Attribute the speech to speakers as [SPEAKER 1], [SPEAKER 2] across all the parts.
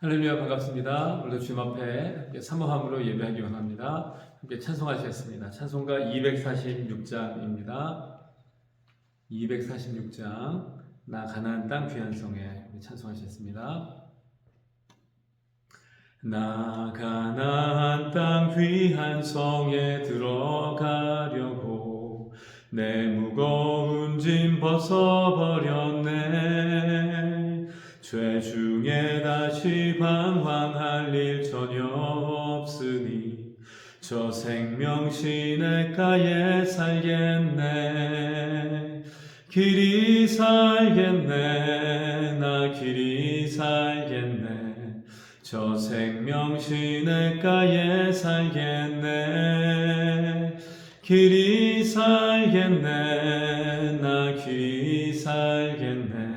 [SPEAKER 1] 할렐루야, 반갑습니다. 오늘도 주님 앞에 함께 사모함으로 예배하기 원합니다. 함께 찬송하시겠습니다. 찬송가 246장입니다. 246장 나 가나안 땅 귀한 성에 찬송하시겠습니다. 나 가나안 땅 귀한 성에 들어가려고 내 무거운 짐 벗어버렸네. 죄 중에 다시 방황할 일 전혀 없으니 저 생명 시냇가에 살겠네. 길이 살겠네. 나 길이 살겠네. 저 생명 시냇가에 살겠네. 길이 살겠네. 나 길이 살겠네.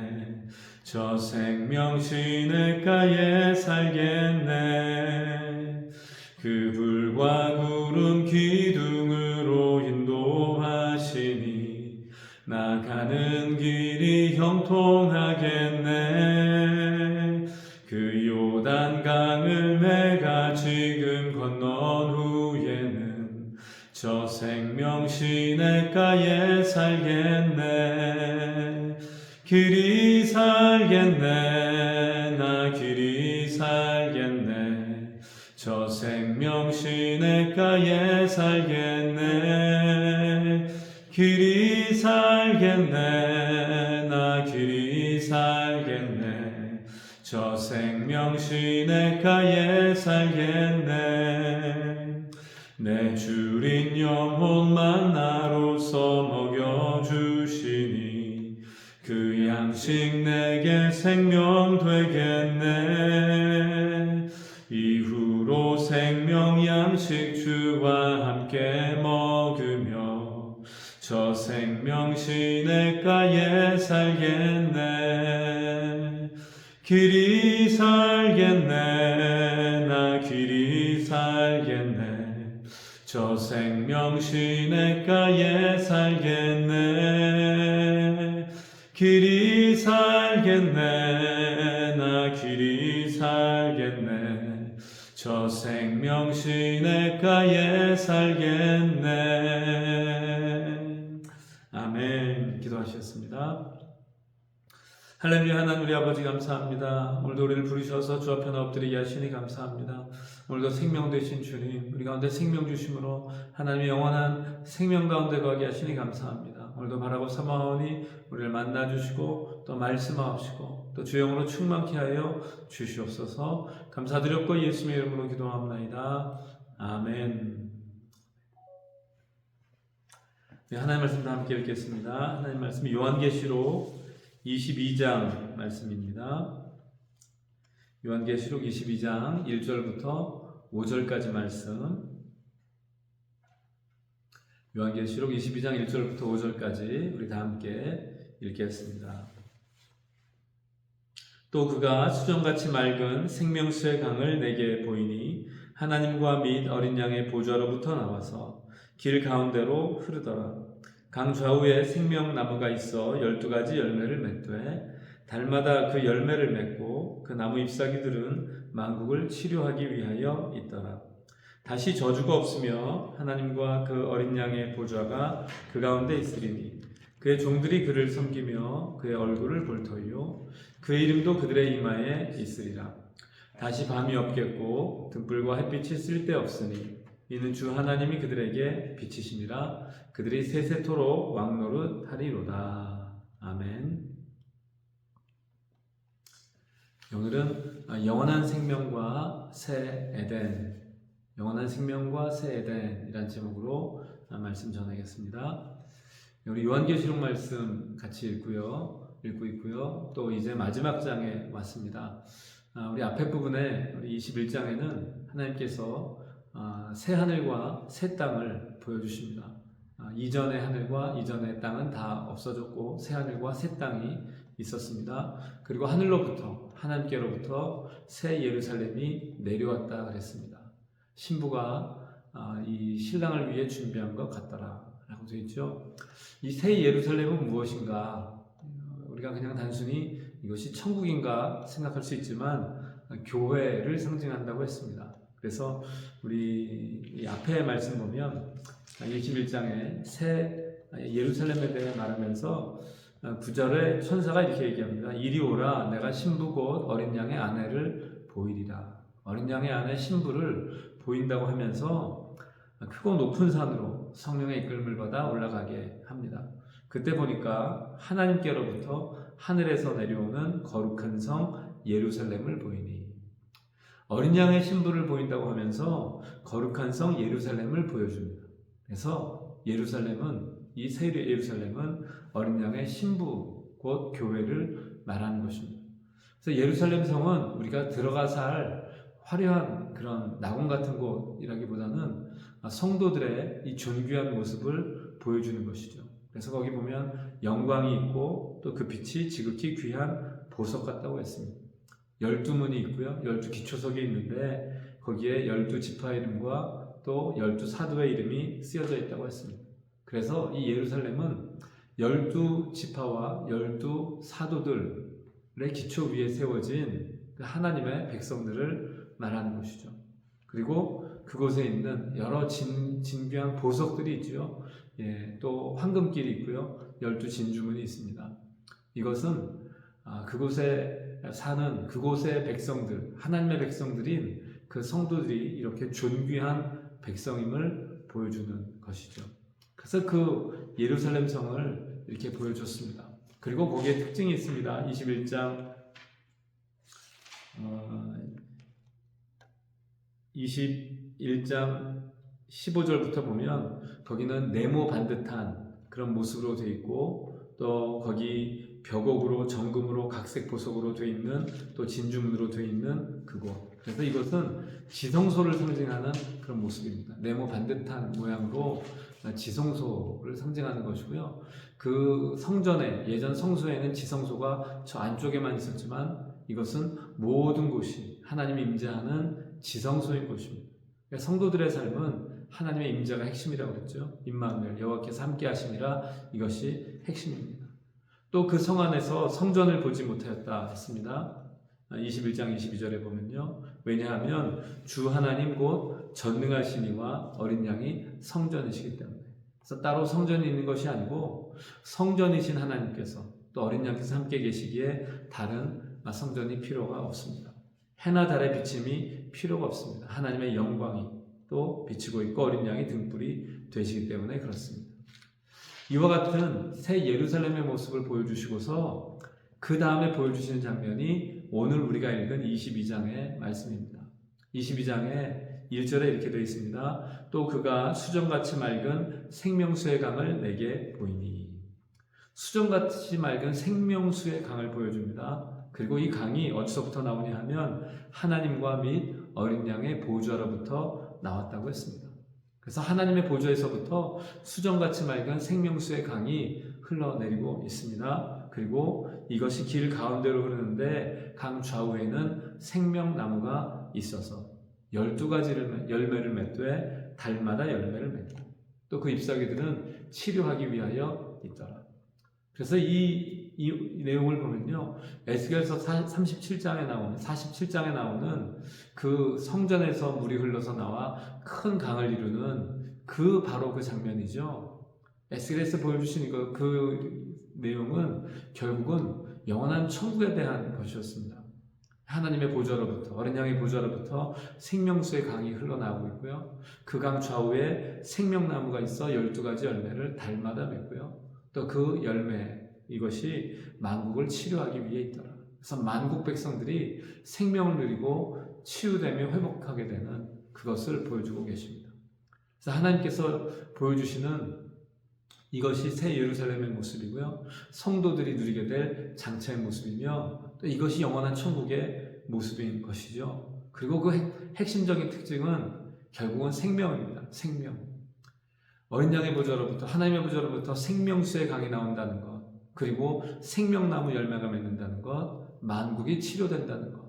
[SPEAKER 1] 저 생명 시냇가에 살겠네. 그 불과 구름 기둥으로 인도하시니 나 가는 길이 형통하겠네. 그 요단강을 내가 지금 건넌 후에는 저 생명 시냇가에 살겠네. 길이 살겠네. 나 길이 살겠네. 저 생명 시냇가에 살겠네. 길이 살겠네. 나 길이 살겠네. 저 생명 시냇가에 살겠네. 내 주린 영혼만 나로서 먹여주시니 그 양식 내게 생명 되겠네. 이후로 생명 양식 주와 함께 먹으며 저 생명 시냇가에 살겠네. 길이 살겠네. 나 길이 살겠네. 저 생명 시냇가에 살겠네. 길이 살겠네. 나 길이 살겠네. 저 생명 시냇가에 살겠네. 아멘. 기도하셨습니다. 할렐루야. 하나님 우리 아버지 감사합니다. 오늘도 우리를 부르셔서 주 앞에 엎드리게 하시니 감사합니다. 오늘도 생명 되신 주님, 우리 가운데 생명 주심으로 하나님의 영원한 생명 가운데 거하게 하시니 감사합니다. 오늘도 바라고 사모하오니 우리를 만나주시고 또 말씀하옵시고 또 주의 영으로 충만케 하여 주시옵소서. 감사드렸고 예수님의 이름으로 기도합나이다. 아멘. 네, 하나님 말씀 다 함께 읽겠습니다. 하나님 말씀이 요한계시록 22장 말씀입니다. 요한계시록 22장 1절부터 5절까지 말씀. 요한계시록 22장 1절부터 5절까지 우리 다 함께 읽겠습니다. 또 그가 수정같이 맑은 생명수의 강을 내게 보이니 하나님과 및 어린 양의 보좌로부터 나와서 길 가운데로 흐르더라. 강 좌우에 생명나무가 있어 12가지 열매를 맺되 달마다 그 열매를 맺고 그 나무 잎사귀들은 만국을 치료하기 위하여 있더라. 다시 저주가 없으며 하나님과 그 어린 양의 보좌가 그 가운데 있으리니 그의 종들이 그를 섬기며 그의 얼굴을 볼 터이요 그의 이름도 그들의 이마에 있으리라. 다시 밤이 없겠고 등불과 햇빛이 쓸데없으니 이는 주 하나님이 그들에게 빛이시니라. 그들이 세세토록 왕노릇 하리로다. 아멘. 오늘은 영원한 생명과 새 에덴, 영원한 생명과 새 에덴이란 제목으로 말씀 전하겠습니다. 우리 요한계시록 말씀 같이 읽고 있고요. 또 이제 마지막 장에 왔습니다. 우리 앞에 부분에 우리 21장에는 하나님께서 새 하늘과 새 땅을 보여주십니다. 이전의 하늘과 이전의 땅은 다 없어졌고 새 하늘과 새 땅이 있었습니다. 그리고 하늘로부터 하나님께로부터 새 예루살렘이 내려왔다 그랬습니다. 신부가 이 신랑을 위해 준비한 것 같더라 라고 되어 있죠. 이 새 예루살렘은 무엇인가? 우리가 그냥 단순히 이것이 천국인가 생각할 수 있지만 교회를 상징한다고 했습니다. 그래서 우리 이 앞에 말씀 보면 21장에 새 예루살렘에 대해 말하면서 9절에 천사가 이렇게 얘기합니다. 이리 오라, 내가 신부 곧 어린 양의 아내를 보이리라. 어린 양의 아내 신부를 보인다고 하면서 크고 높은 산으로 성령의 이끌림을 받아 올라가게 합니다. 그때 보니까 하나님께로부터 하늘에서 내려오는 거룩한 성 예루살렘을 보이니, 어린 양의 신부를 보인다고 하면서 거룩한 성 예루살렘을 보여줍니다. 그래서 예루살렘은, 이 새 예루살렘은 어린 양의 신부 곧 교회를 말하는 것입니다. 그래서 예루살렘 성은 우리가 들어가서 할 화려한 그런 낙원 같은 곳이라기보다는 성도들의 이 존귀한 모습을 보여주는 것이죠. 그래서 거기 보면 영광이 있고 또 그 빛이 지극히 귀한 보석 같다고 했습니다. 12문이 있고요. 12기초석이 있는데 거기에 12지파 이름과 또 12사도의 이름이 쓰여져 있다고 했습니다. 그래서 이 예루살렘은 12지파와 12사도들의 기초 위에 세워진 하나님의 백성들을 말하는 것이죠. 그리고 그곳에 있는 여러 진귀한 보석들이 있죠. 또 황금길이 있고요. 12진주문이 있습니다. 이것은 그곳에 사는 그곳의 백성들, 하나님의 백성들인 그 성도들이 이렇게 존귀한 백성임을 보여주는 것이죠. 그래서 그 예루살렘 성을 이렇게 보여줬습니다. 그리고 거기에 특징이 있습니다. 21장 15절부터 보면 거기는 네모 반듯한 그런 모습으로 되어 있고, 또 거기 벽옥으로 정금으로 각색 보석으로 되어 있는, 또 진주문으로 되어 있는 그곳. 그래서 이것은 지성소를 상징하는 그런 모습입니다. 네모 반듯한 모양으로 지성소를 상징하는 것이고요. 그 성전에, 예전 성소에는 지성소가 저 안쪽에만 있었지만 이것은 모든 곳이 하나님의 임재하는 지성소인 곳입니다. 그러니까 성도들의 삶은 하나님의 임재가 핵심이라고 그랬죠. 임마누엘, 여호와께서 함께 하심이라, 이것이 핵심입니다. 또 그 성 안에서 성전을 보지 못하였다 했습니다. 21장 22절에 보면요. 왜냐하면 주 하나님 곧 전능하시니와 어린 양이 성전이시기 때문에. 그래서 따로 성전이 있는 것이 아니고 성전이신 하나님께서 또 어린 양께서 함께 계시기에 다른 성전이 필요가 없습니다. 해나 달의 비침이 필요가 없습니다. 하나님의 영광이 또 비치고 있고 어린 양이 등불이 되시기 때문에 그렇습니다. 이와 같은 새 예루살렘의 모습을 보여주시고서 그 다음에 보여주시는 장면이 오늘 우리가 읽은 22장의 말씀입니다. 22장에 1절에 이렇게 되어 있습니다. 또 그가 수정같이 맑은 생명수의 강을 내게 보이니. 수정같이 맑은 생명수의 강을 보여줍니다. 그리고 이 강이 어디서부터 나오냐 하면 하나님과 및 어린 양의 보좌로부터 나왔다고 했습니다. 그래서 하나님의 보좌에서부터 수정같이 맑은 생명수의 강이 흘러내리고 있습니다. 그리고 이것이 길 가운데로 흐르는데 강 좌우에는 생명나무가 있어서 12가지 열매를 맺되 달마다 열매를 맺고 또 그 잎사귀들은 치료하기 위하여 있더라. 그래서 이 내용을 보면요, 에스겔서 47장에 나오는 그 성전에서 물이 흘러서 나와 큰 강을 이루는 바로 그 장면이죠. 에스겔에서 보여주신 그 내용은 결국은 영원한 천국에 대한 것이었습니다. 하나님의 보좌로부터, 어린 양의 보좌로부터 생명수의 강이 흘러나오고 있고요. 그 강 좌우에 생명나무가 있어 12가지 열매를 달마다 맺고요. 또 그 열매, 이것이 만국을 치료하기 위해 있더라. 그래서 만국 백성들이 생명을 누리고 치유되며 회복하게 되는 그것을 보여주고 계십니다. 그래서 하나님께서 보여주시는 이것이 새 예루살렘의 모습이고요. 성도들이 누리게 될 장차의 모습이며 또 이것이 영원한 천국의 모습인 것이죠. 그리고 그 핵심적인 특징은 결국은 생명입니다. 생명. 어린 양의 보좌로부터, 하나님의 보좌로부터 생명수의 강이 나온다는 것, 그리고 생명나무 열매가 맺는다는 것, 만국이 치료된다는 것.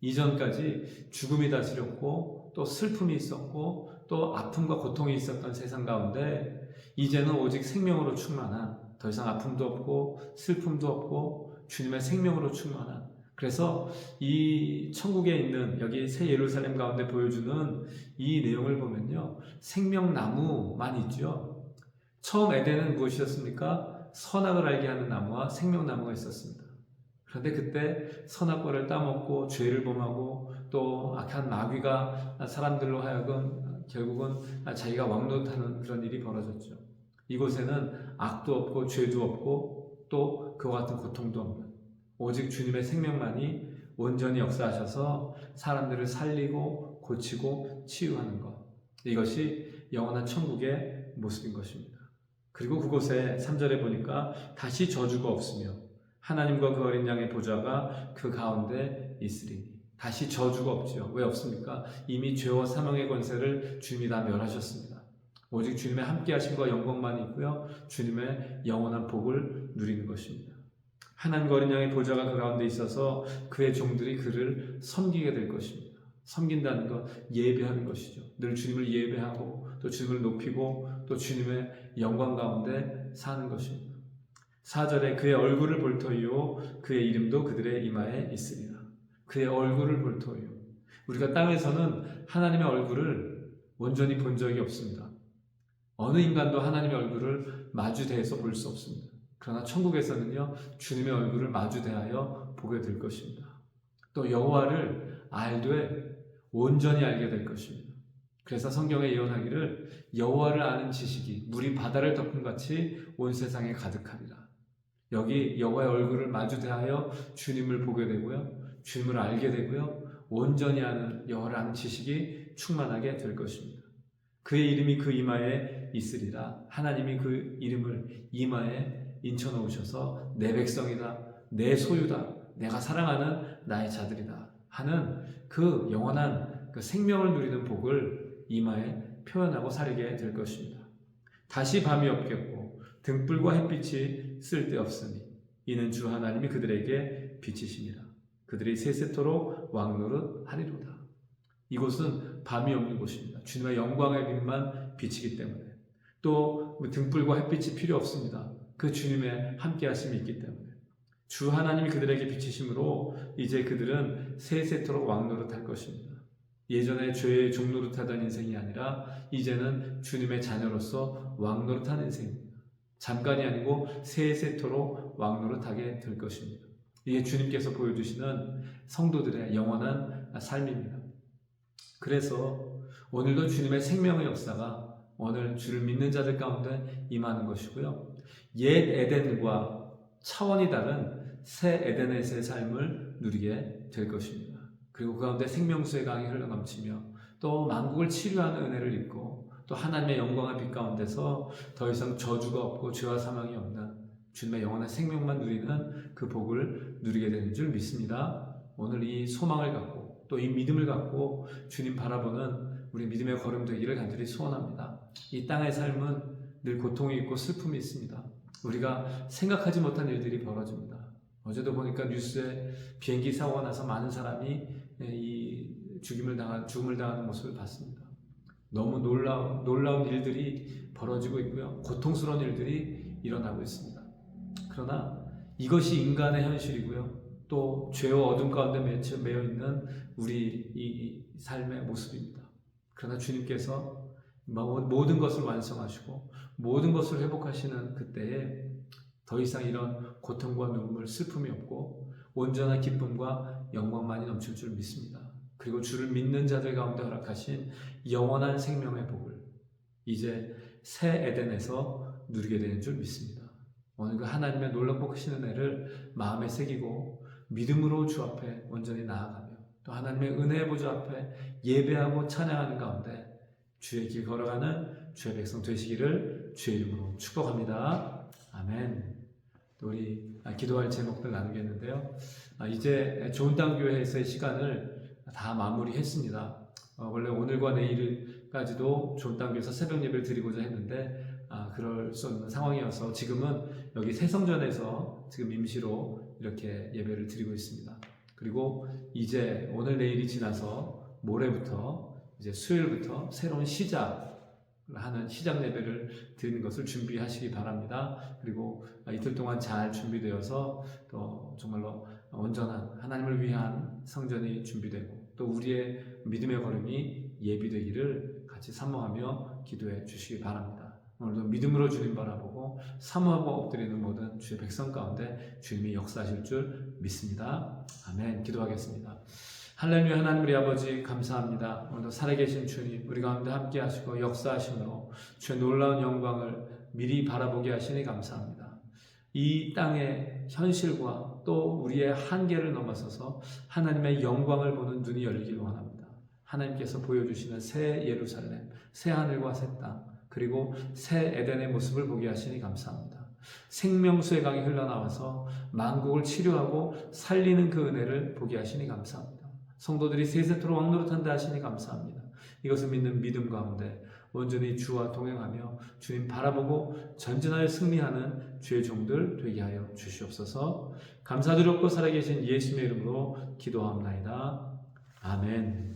[SPEAKER 1] 이전까지 죽음이 다스렸고 또 슬픔이 있었고 또 아픔과 고통이 있었던 세상 가운데 이제는 오직 생명으로 충만한, 더 이상 아픔도 없고 슬픔도 없고 주님의 생명으로 충만한 그래서 이 천국에 있는 여기 새 예루살렘 가운데 보여주는 이 내용을 보면요, 생명나무만 있죠. 처음 에덴은 무엇이었습니까? 선악을 알게 하는 나무와 생명나무가 있었습니다. 그런데 그때 선악과를 따먹고 죄를 범하고 또 악한 마귀가 사람들로 하여금 결국은 자기가 왕노릇하는 그런 일이 벌어졌죠. 이곳에는 악도 없고 죄도 없고 또 그와 같은 고통도 없는, 오직 주님의 생명만이 온전히 역사하셔서 사람들을 살리고 고치고 치유하는 것, 이것이 영원한 천국의 모습인 것입니다. 그리고 그곳에 3절에 보니까 다시 저주가 없으며 하나님과 그 어린 양의 보좌가 그 가운데 있으리니, 다시 저주가 없지요. 왜 없습니까? 이미 죄와 사망의 권세를 주님이 다 멸하셨습니다. 오직 주님의 함께하심과 영광만 있고요, 주님의 영원한 복을 누리는 것입니다. 하나님과 어린 양의 보좌가 그 가운데 있어서 그의 종들이 그를 섬기게 될 것입니다. 섬긴다는 것, 예배하는 것이죠. 늘 주님을 예배하고 또 주님을 높이고 또 주님의 영광 가운데 사는 것입니다. 4절에 그의 얼굴을 볼 터이요 그의 이름도 그들의 이마에 있으리라. 그의 얼굴을 볼 터이요. 우리가 땅에서는 하나님의 얼굴을 온전히 본 적이 없습니다. 어느 인간도 하나님의 얼굴을 마주대해서 볼 수 없습니다. 그러나 천국에서는요, 주님의 얼굴을 마주대하여 보게 될 것입니다. 또 여호와를 알되 온전히 알게 될 것입니다. 그래서 성경에 예언하기를 여호와를 아는 지식이 물이 바다를 덮은 같이 온 세상에 가득하리라. 여기 여호와의 얼굴을 마주대하여 주님을 보게 되고요, 주님을 알게 되고요, 온전히 아는 여호와를 아는 지식이 충만하게 될 것입니다. 그의 이름이 그 이마에 있으리라. 하나님이 그 이름을 이마에 인쳐놓으셔서 내 백성이다, 내 소유다, 내가 사랑하는 나의 자들이다 하는 그 영원한 그 생명을 누리는 복을 이마에 표현하고 살게 될 것입니다. 다시 밤이 없겠고 등불과 햇빛이 쓸데없으니 이는 주 하나님이 그들에게 빛이심이라. 그들이 세세토록 왕노릇 하리로다. 이곳은 밤이 없는 곳입니다. 주님의 영광의 빛만 비치기 때문에, 또 등불과 햇빛이 필요 없습니다. 그 주님의 함께하심이 있기 때문에 주 하나님이 그들에게 비치심으로 이제 그들은 세세토록 왕노릇할 것입니다. 예전에 죄의 종노릇하던 인생이 아니라 이제는 주님의 자녀로서 왕노릇하는 인생입니다. 잠깐이 아니고 세세토록 왕노릇하게 될 것입니다. 이게 주님께서 보여주시는 성도들의 영원한 삶입니다. 그래서 오늘도 주님의 생명의 역사가 오늘 주를 믿는 자들 가운데 임하는 것이고요, 옛 에덴과 차원이 다른 새 에덴에서의 삶을 누리게 될 것입니다. 그리고 그 가운데 생명수의 강이 흘러넘치며 또 만국을 치료하는 은혜를 입고 또 하나님의 영광의 빛 가운데서 더 이상 저주가 없고 죄와 사망이 없는 주님의 영원한 생명만 누리는 그 복을 누리게 되는 줄 믿습니다. 오늘 이 소망을 갖고 또 이 믿음을 갖고 주님 바라보는 우리 믿음의 걸음 되기를 간절히 소원합니다. 이 땅의 삶은 늘 고통이 있고 슬픔이 있습니다. 우리가 생각하지 못한 일들이 벌어집니다. 어제도 보니까 뉴스에 비행기 사고가 나서 많은 사람이 이 죽음을 당하는 모습을 봤습니다. 너무 놀라운 일들이 벌어지고 있고요, 고통스러운 일들이 일어나고 있습니다. 그러나 이것이 인간의 현실이고요, 또 죄와 어둠 가운데 매여 있는 우리 이 삶의 모습입니다. 그러나 주님께서 모든 것을 완성하시고 모든 것을 회복하시는 그때에 더 이상 이런 고통과 눈물, 슬픔이 없고 온전한 기쁨과 영광만이 넘칠 줄 믿습니다. 그리고 주를 믿는 자들 가운데 허락하신 영원한 생명의 복을 이제 새 에덴에서 누리게 되는 줄 믿습니다. 오늘 그 하나님의 놀랍고 크신 은혜를 마음에 새기고 믿음으로 주 앞에 온전히 나아가며 또 하나님의 은혜의 보좌 앞에 예배하고 찬양하는 가운데 주의 길 걸어가는 주의 백성 되시기를 주의 이름으로 축복합니다. 아멘. 또 우리 기도할 제목들 나누겠는데요, 이제 좋은 땅 교회에서의 시간을 다 마무리했습니다. 원래 오늘과 내일까지도 좋은 땅 교회에서 새벽 예배를 드리고자 했는데 그럴 수 없는 상황이어서 지금은 여기 새성전에서 지금 임시로 이렇게 예배를 드리고 있습니다. 그리고 이제 오늘 내일이 지나서 모레부터 이제 수요일부터 새로운 시작을 하는 시작 예배를 드리는 것을 준비하시기 바랍니다. 그리고 이틀 동안 잘 준비되어서 또 정말로 온전한 하나님을 위한 성전이 준비되고 또 우리의 믿음의 걸음이 예비되기를 같이 사모하며 기도해 주시기 바랍니다. 오늘도 믿음으로 주님 바라보고 사모하고 엎드리는 모든 주의 백성 가운데 주님이 역사하실 줄 믿습니다. 아멘. 기도하겠습니다. 할렐루야. 하나님 우리 아버지 감사합니다. 오늘도 살아계신 주님 우리 가운데 함께 하시고 역사하심으로 주의 놀라운 영광을 미리 바라보게 하시니 감사합니다. 이 땅의 현실과 또 우리의 한계를 넘어서서 하나님의 영광을 보는 눈이 열리기를 원합니다. 하나님께서 보여주시는 새 예루살렘, 새 하늘과 새 땅, 그리고 새 에덴의 모습을 보게 하시니 감사합니다. 생명수의 강이 흘러나와서 만국을 치료하고 살리는 그 은혜를 보게 하시니 감사합니다. 성도들이 세세토록 왕노릇한다 하시니 감사합니다. 이것을 믿는 믿음 가운데 온전히 주와 동행하며 주님 바라보고 전진하여 승리하는 주의 종들 되게 하여 주시옵소서. 감사드렸고 살아계신 예수님의 이름으로 기도합나이다. 아멘.